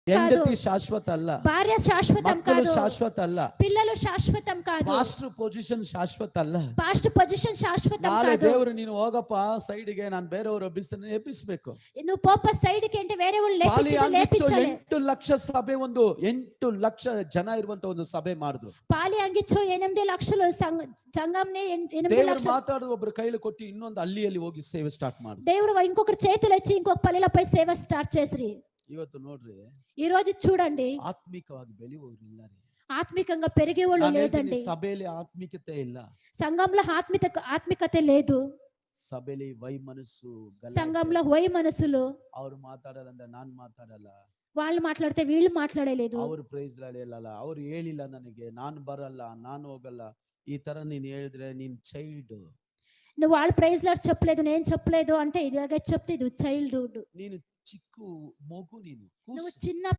ಹೆಂಡತಿ ಶಾಶ್ವತ ಅಲ್ಲ, భార్య శాశ్వతం ಮಕ್ಕಳು కాదు, ಶಾಶ್ವತ ಅಲ್ಲ, పిల్లలు శాశ్వతం కాదు, ಪಾಸ್ಟರ್ ಪೊಸಿಷನ್ ಶಾಶ್ವತ ಅಲ್ಲ. పాస్ట్ పొజిషన్ శాశ్వతం ನಾಳೆ కాదు. ದೇವರು ನೀನು ಹೋಗಪ್ಪ ಸೈಡ್ಗೆ, ನಾನು ಬೇರೆಯವರು ಎಬ್ಬಿಸಬೇಕು. నువ్వు పోప సైడ్ కి అంటే వేరే వాళ్ళు లేపించాలి. 8 ಲಕ್ಷ ಸಭೆ, 8 ಲಕ್ಷ ಜನ ಇರುವಂತ ಒಂದು ಸಭೆ ಮಾಡಿದ್ರು. పాలి అంగిచ్చో 8 లక్షలు సంఘంని 8 ದೇವರು లక్షలు ಮಾತಾಡಿದ ಒಬ್ಬರು ಕೈಲಿ ಕೊಟ್ಟು ಇನ್ನೊಂದು ಹಳ್ಳಿಯಲ್ಲಿ ಹೋಗಿ ಸೇವೆ ಸ್ಟಾರ್ಟ್ ಮಾಡಿದ್ರು. దేవుడు ఇంకొకరి చేతులు ఇచ్చి ఇంకొక పల్లెలపై సేవ స్టార్ట్ చేసిరి. ಇವತ್ತು ನೋಡ್ರಿ, ఈ రోజు చూడండి, ಆತ್ಮಿಕವಾಗಿ ಬೆಳೆಯುವವರು ಇಲ್ಲ ರೀ. ఆత్మికంగా పెరిగేవాళ్ళు లేదండి. ಸಭೆಯಲ್ಲಿ ಆತ್ಮಿಕತೆ ಇಲ್ಲ, సంఘంలో ఆత్మికత లేదు. ಸಭೆಯಲ್ಲಿ ವೈಮನಸ್ಸು, సంఘంలో వై మనసులు, ಅವ್ರು ಮಾತಾಡಲ್ಲ ನಾನ್ ಮಾತಾಡಲ್ಲ, వాళ్ళు మాట్లాడితే వీళ్ళు మాట్లాడలేదు, ಅವ್ರು ಪ್ರೈಸ್ ಹೇಳಲ್ಲ, ಅವ್ರು ಹೇಳಿಲ್ಲ ನನಗೆ, ನಾನು ಬರಲ್ಲ, ನಾನು ಹೋಗಲ್ಲ, ಈ ತರ ನೀನ್ ಹೇಳಿದ್ರೆ ನೀನ್ ಚೈಲ್ಡ್. నువ్వు వాళ్ళు ప్రైజ్ లార్డ్ చెప్పలేదు, నేను చెప్పలేదు అంటే ఇలాగే చెప్తే ఇది చైల్డ్హుడ్. ನೀನು ಚಿಕ್ಕ ಮಗು, ನೀನು నువ్వు చిన్న